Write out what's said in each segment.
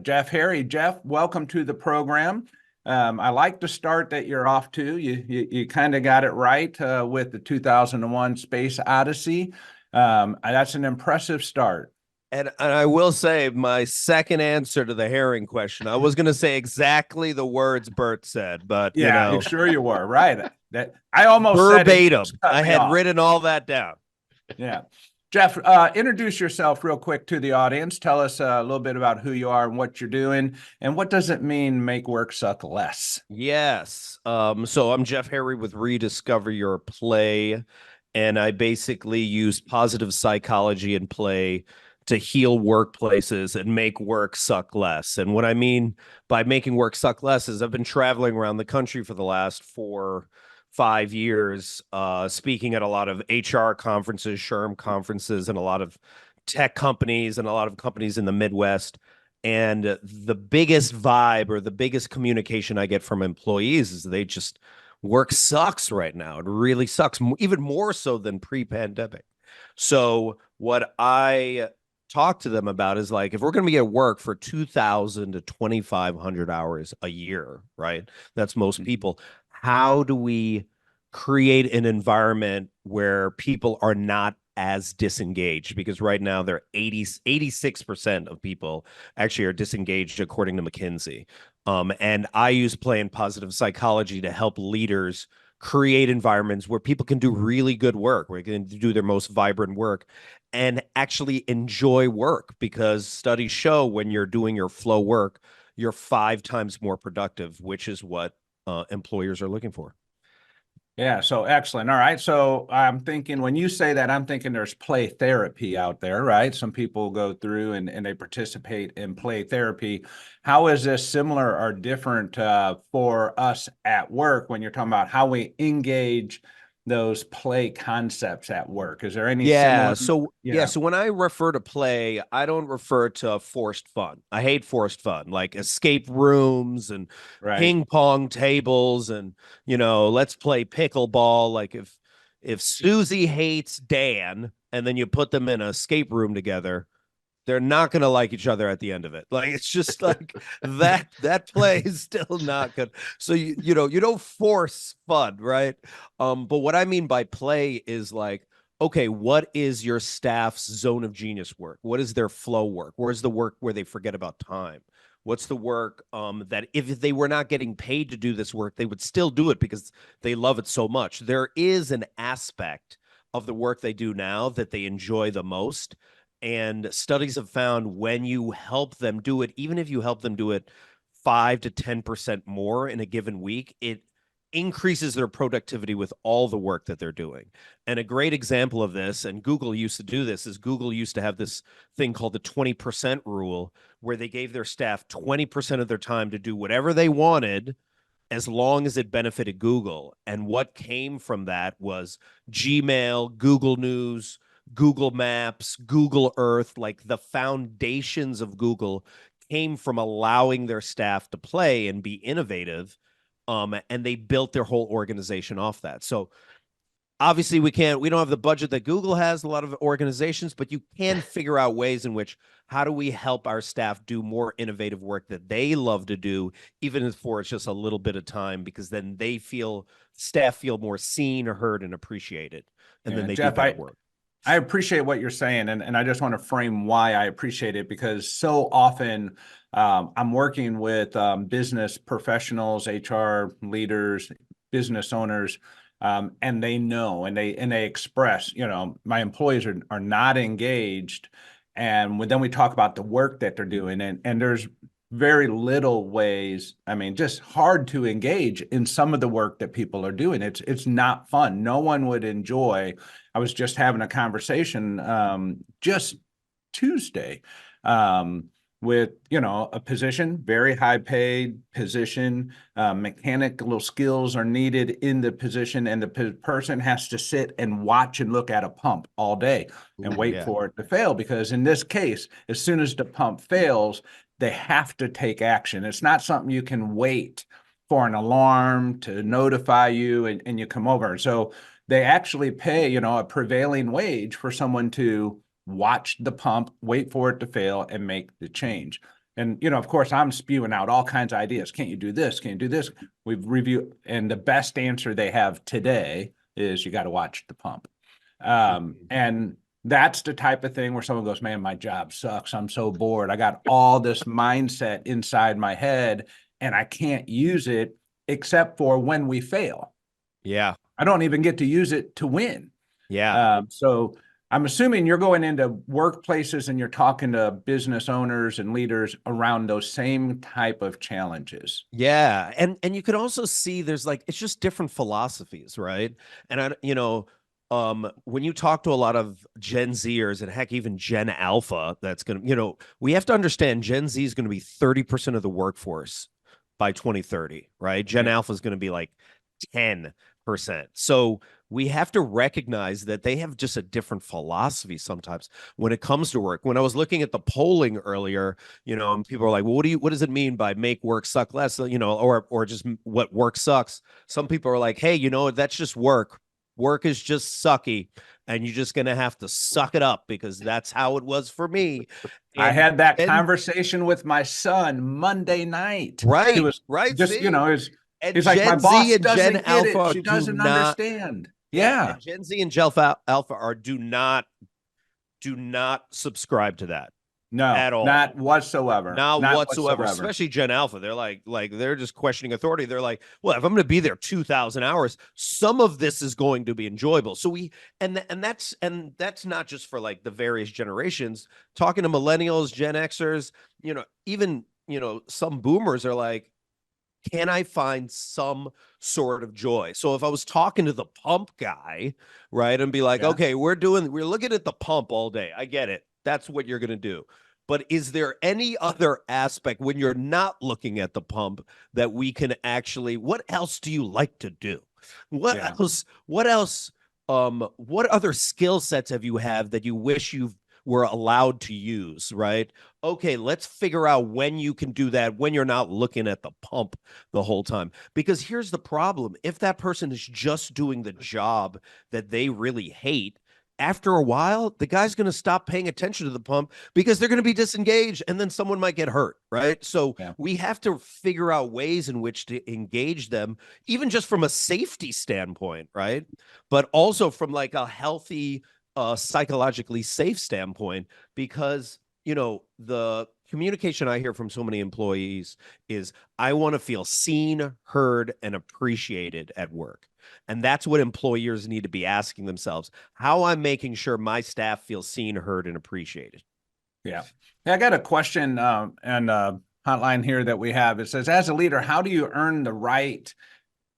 Jeff Harry. Jeff, welcome to the program. I like the start that you're off to. You kind of got it right with the 2001 Space Odyssey. That's an impressive start. And I will say my second answer to the herring question, I was going to say exactly the words Burt said, but Yeah, sure you were right. That I almost said it. Verbatim. I had written all that down. Yeah. Jeff, introduce yourself real quick to the audience. Tell us a little bit about who you are and what you're doing, and what does it mean make work suck less? Yes. So I'm Jeff Harry with Rediscover Your Play, and I basically use positive psychology and play to heal workplaces and make work suck less. And what I mean by making work suck less is I've been traveling around the country for the last 4-5 years, speaking at a lot of HR conferences, SHRM conferences, and a lot of tech companies and a lot of companies in the Midwest. And the biggest vibe or the biggest communication I get from employees is they just work sucks right now. It really sucks, even more so than pre-pandemic. So what I talk to them about is like, if we're going to be at work for 2,000 to 2,500 hours a year, right? That's most people. How do we create an environment where people are not as disengaged? Because right now they're 86% of people actually are disengaged according to McKinsey. And I use play and positive psychology to help leaders create environments where people can do really good work, where they can do their most vibrant work and actually enjoy work, because studies show when you're doing your flow work, you're 5 times more productive, which is what employers are looking for. Yeah, so excellent. All right. So I'm thinking when you say that, I'm thinking there's play therapy out there, right? Some people go through and they participate in play therapy. How is this similar or different for us at work when you're talking about how we engage those play concepts at work? Is there any similar? So when I refer to play, I don't refer to forced fun. I hate forced fun, like escape rooms and ping pong tables and let's play pickleball. Like if Susie hates Dan and then you put them in an escape room together, they're not going to like each other at the end of it. Like, it's just like that play is still not good. So you don't force fun, right? But what I mean by play is like, okay, what is your staff's zone of genius work? What is their flow work? Where's the work where they forget about time? What's the work that if they were not getting paid to do this work, they would still do it because they love it so much? There is an aspect of the work they do now that they enjoy the most. And studies have found when you help them do it, even if you help them do it 5 to 10% more in a given week, it increases their productivity with all the work that they're doing. And a great example of this, and Google used to do this, is Google used to have this thing called the 20% rule, where they gave their staff 20% of their time to do whatever they wanted as long as it benefited Google. And what came from that was Gmail, Google News, Google Maps, Google Earth. Like, the foundations of Google came from allowing their staff to play and be innovative. And they built their whole organization off that. So obviously we don't have the budget that Google has, a lot of organizations, but you can figure out ways in which, how do we help our staff do more innovative work that they love to do, even if for it's just a little bit of time, because then staff feel more seen or heard and appreciated. And then they do better work. I appreciate what you're saying, and I just want to frame why I appreciate it, because so often I'm working with business professionals, HR leaders, business owners, and they know, and they express, my employees are not engaged, and then we talk about the work that they're doing, and there's very little ways. I mean, just hard to engage in some of the work that people are doing. It's not fun. No one would enjoy. I was just having a conversation just Tuesday with a position, very high paid position, mechanical skills are needed in the position, and the person has to sit and watch and look at a pump all day and wait for it to fail, because in this case, as soon as the pump fails, they have to take action. It's not something you can wait for an alarm to notify you and you come over. So they actually pay, a prevailing wage for someone to watch the pump, wait for it to fail, and make the change. And, of course, I'm spewing out all kinds of ideas. Can't you do this? Can't you do this? We've reviewed, and the best answer they have today is you got to watch the pump. And that's the type of thing where someone goes, man, my job sucks. I'm so bored. I got all this mindset inside my head and I can't use it except for when we fail. Yeah. I don't even get to use it to win. Yeah. So I'm assuming you're going into workplaces and you're talking to business owners and leaders around those same type of challenges. Yeah. And you can also see there's like, it's just different philosophies, right? And when you talk to a lot of Gen Zers and heck, even Gen Alpha, that's going to, we have to understand Gen Z is going to be 30% of the workforce by 2030, right? Gen Alpha is going to be like 10%. So we have to recognize that they have just a different philosophy sometimes when it comes to work. When I was looking at the polling earlier, and people are like, well, what does it mean by make work suck less, or just what work sucks? Some people are like, hey, that's just work. Work is just sucky, and you're just going to have to suck it up because that's how it was for me. I had that conversation with my son Monday night. Right. He was right. just, And he's like, my Gen boss Z and doesn't Gen get Alpha it. She doesn't understand. Yeah. And Gen Z and Gen Alpha do not subscribe to that. No, at all. Not whatsoever. Not whatsoever. Especially Gen Alpha. They're like they're just questioning authority. They're like, well, if I'm going to be there 2,000 hours, some of this is going to be enjoyable. So that's not just for like the various generations. Talking to millennials, Gen Xers, even some boomers are like, can I find some sort of joy? So if I was talking to the pump guy, right, and be like, okay, we're looking at the pump all day. I get it. That's what you're going to do. But is there any other aspect when you're not looking at the pump that we can actually, what else do you like to do? What else, what other skill sets have you that you wish you were allowed to use, right? Okay, let's figure out when you can do that when you're not looking at the pump the whole time. Because here's the problem. If that person is just doing the job that they really hate, after a while, the guy's going to stop paying attention to the pump because they're going to be disengaged and then someone might get hurt, right? So we have to figure out ways in which to engage them, even just from a safety standpoint, right? But also from like a healthy, psychologically safe standpoint, because the communication I hear from so many employees is, I want to feel seen, heard, and appreciated at work. And that's what employers need to be asking themselves: how I'm making sure my staff feels seen, heard, and appreciated. Yeah. I got a question and hotline here that we have. It says, as a leader, how do you earn the right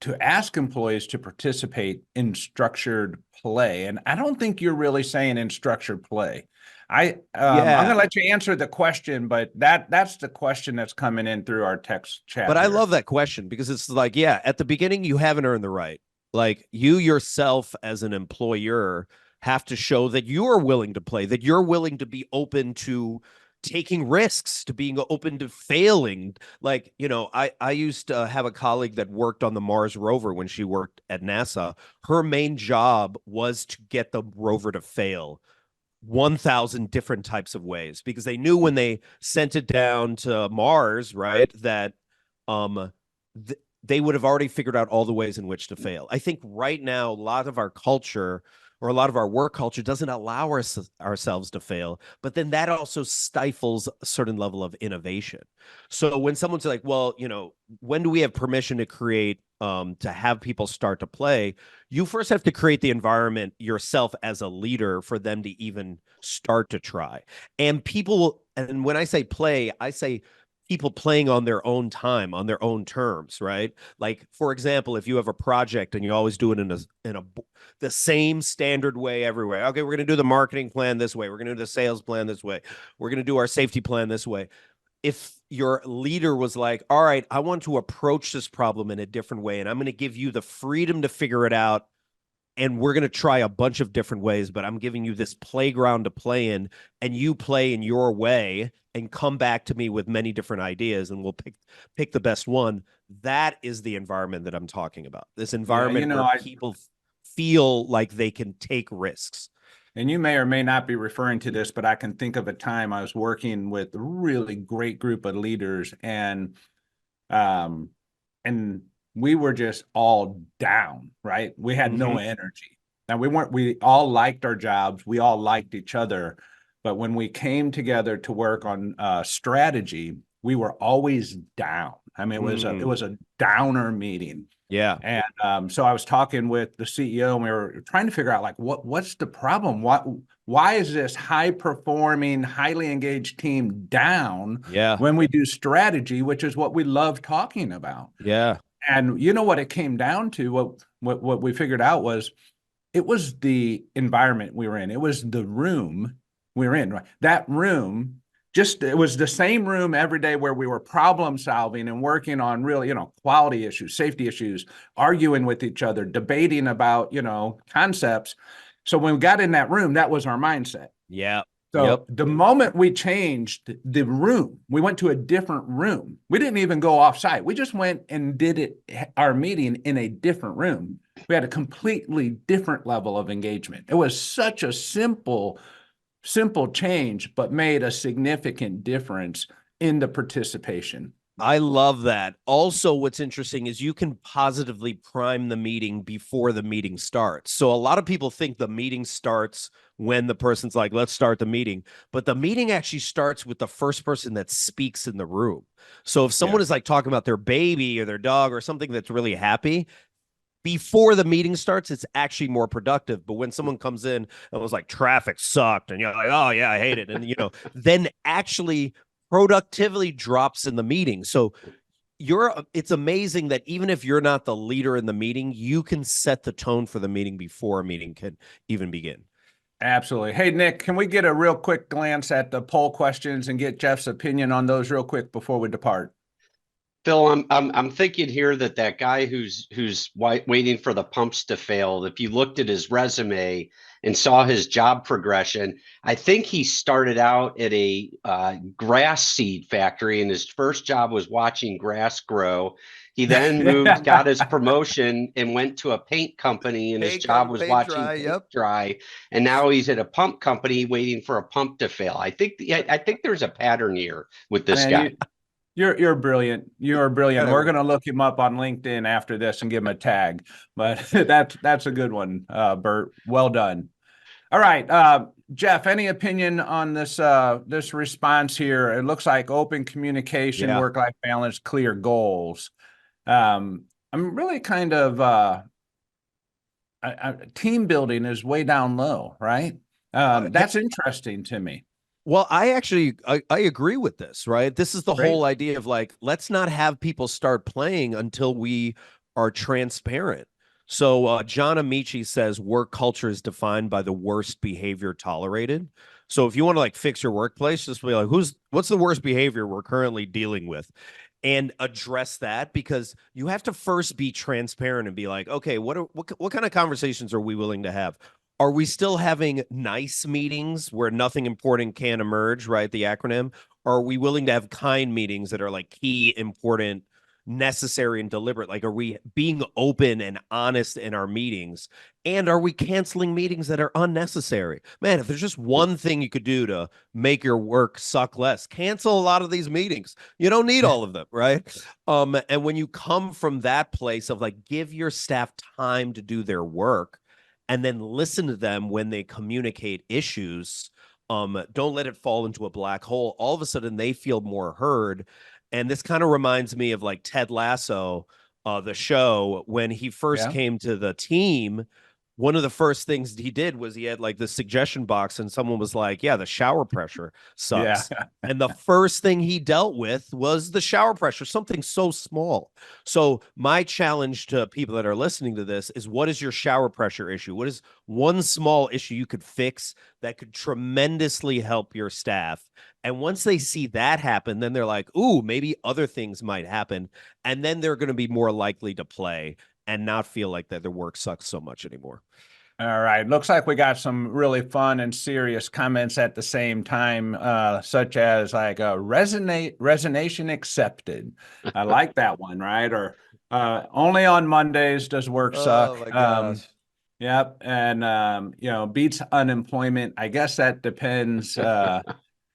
to ask employees to participate in structured play? And I don't think you're really saying in structured play. I'm going to let you answer the question, but that's the question that's coming in through our text chat. But I love that question because it's like, at the beginning, you haven't earned the right. Like, you yourself as an employer have to show that you're willing to play, that you're willing to be open to taking risks, to being open to failing. Like, I used to have a colleague that worked on the Mars rover when she worked at NASA. Her main job was to get the rover to fail 1,000 different types of ways, because they knew when they sent it down to Mars, right, that they would have already figured out all the ways in which to fail. I think right now, a lot of our culture, or a lot of our work culture, doesn't allow ourselves to fail, but then that also stifles a certain level of innovation. So when someone's like, well, when do we have permission to create, to have people start to play? You first have to create the environment yourself as a leader for them to even start to try. And and when I say play, I say people playing on their own time, on their own terms, right? Like, for example, if you have a project and you always do it in the same standard way everywhere. Okay, we're going to do the marketing plan this way. We're going to do the sales plan this way. We're going to do our safety plan this way. If your leader was like, all right, I want to approach this problem in a different way, and I'm going to give you the freedom to figure it out, and we're going to try a bunch of different ways, but I'm giving you this playground to play in, and you play in your way and come back to me with many different ideas, and we'll pick the best one. That is the environment that I'm talking about. This environment where people feel like they can take risks. and you may or may not be referring to this, but I can think of a time I was working with a really great group of leaders, um, and we were just all down, right? We had no energy. Now we all liked our jobs. We all liked each other. But when we came together to work on strategy, we were always down. I mean, it was a downer meeting. Yeah. And so I was talking with the CEO, and we were trying to figure out like what's the problem? Why is this high performing, highly engaged team down Yeah. when we do strategy, which is what we love talking about? Yeah. And you know what it came down to? What we figured out was it was the environment we were in. It was the room we were in. Right? That room, just it was the same room every day where we were problem solving and working on real, quality issues, safety issues, arguing with each other, debating about, concepts. So when we got in that room, that was our mindset. Yeah. So the moment we changed the room, we went to a different room. We didn't even go off site. We just went and did our meeting in a different room. We had a completely different level of engagement. It was such a simple change, but made a significant difference in the participation. I love that. Also, what's interesting is you can positively prime the meeting before the meeting starts. So a lot of people think the meeting starts when the person's like, let's start the meeting. But the meeting actually starts with the first person that speaks in the room. So if someone is like talking about their baby or their dog or something that's really happy, before the meeting starts, it's actually more productive. But when someone comes in and was like, traffic sucked, and you're like, oh, yeah, I hate it. And, then actually productivity drops in the meeting. So it's amazing that even if you're not the leader in the meeting, you can set the tone for the meeting before a meeting can even begin. Absolutely. Hey, Nick, can we get a real quick glance at the poll questions and get Jeff's opinion on those real quick before we depart? Phil, I'm thinking here that guy who's waiting for the pumps to fail. If you looked at his resume and saw his job progression, I think he started out at a grass seed factory, and his first job was watching grass grow. He then moved, got his promotion, and went to a paint company, and his job was watching paint dry. And now he's at a pump company waiting for a pump to fail. I think there's a pattern here with this guy. You're brilliant. You're brilliant. We're going to look him up on LinkedIn after this and give him a tag. But that's a good one, Burt. Well done. All right, Jeff. Any opinion on this this response here? It looks like open communication, work-life balance, clear goals. I'm really kind of team building is way down low, right? That's interesting to me. Well, I agree with this, right? This is the whole idea of like, let's not have people start playing until we are transparent. So John Amici says work culture is defined by the worst behavior tolerated. So if you want to like fix your workplace, just be like, what's the worst behavior we're currently dealing with? And address that, because you have to first be transparent and be like, okay, what kind of conversations are we willing to have? Are we still having nice meetings where nothing important can emerge, right? The acronym. Or are we willing to have kind meetings that are like key, important, necessary, and deliberate? Like, are we being open and honest in our meetings? And are we canceling meetings that are unnecessary? Man, if there's just one thing you could do to make your work suck less, cancel a lot of these meetings. You don't need all of them, right? And when you come from that place of like, give your staff time to do their work, and then listen to them when they communicate issues. Don't let it fall into a black hole. All of a sudden, they feel more heard. And this kind of reminds me of like Ted Lasso, the show, when he first came to the team. One of the first things he did was he had like the suggestion box, and someone was like, yeah, the shower pressure sucks. And the first thing he dealt with was the shower pressure, something so small. So my challenge to people that are listening to this is, what is your shower pressure issue? What is one small issue you could fix that could tremendously help your staff? And once they see that happen, then they're like, ooh, maybe other things might happen. And then they're going to be more likely to play and not feel like that their work sucks so much anymore. All right. Looks like we got some really fun and serious comments at the same time, such as like resignation accepted. I like that one, right? Or only on Mondays does work suck. Oh my gosh. Yep. And, beats unemployment. I guess that depends,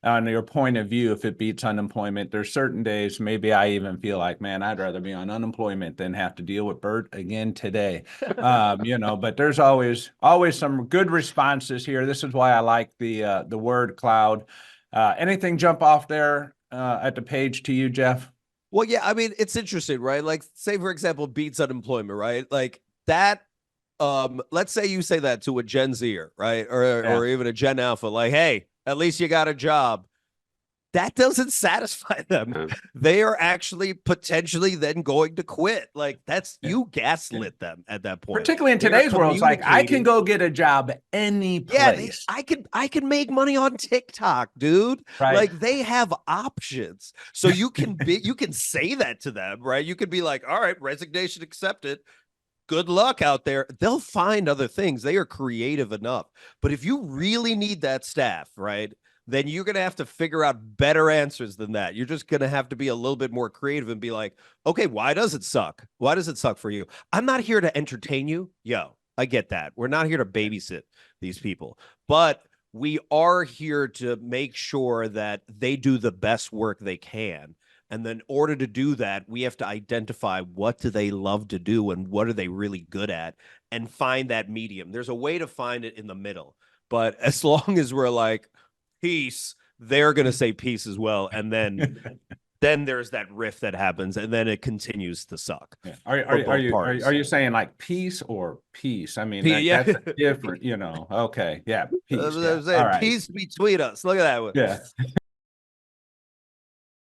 on your point of view. If it beats unemployment, there's certain days, maybe I even feel like, man, I'd rather be on unemployment than have to deal with Burt again today. But there's always some good responses here. This is why I like the word cloud. Anything jump off there, at the page to you, Jeff? Well, yeah, I mean, it's interesting, right? Like, say, for example, beats unemployment, right? Like that. Let's say you say that to a Gen Zer, right? Or even a Gen Alpha, like, hey, at least you got a job. That doesn't satisfy them. They are actually potentially then going to quit. Like, that's you gaslit them at that point. Particularly in today's world, it's like, I can go get a job any place. Yeah, I can make money on TikTok, dude. Right. Like, they have options. So you can say that to them, right? You could be like, all right, resignation accepted. Good luck out there. They'll find other things. They are creative enough. But if you really need that staff, right, then you're going to have to figure out better answers than that. You're just going to have to be a little bit more creative and be like, okay, why does it suck? Why does it suck for you? I'm not here to entertain you. Yo, I get that. We're not here to babysit these people, but we are here to make sure that they do the best work they can. And then in order to do that, we have to identify what do they love to do and what are they really good at and find that medium. There's a way to find it in the middle. But as long as we're like, peace, they're going to say peace as well. And then there's that rift that happens and then it continues to suck. Yeah. Are you saying like peace or peace? I mean, that's different, Okay. Yeah. Peace. Peace between us. Look at that one. Yeah.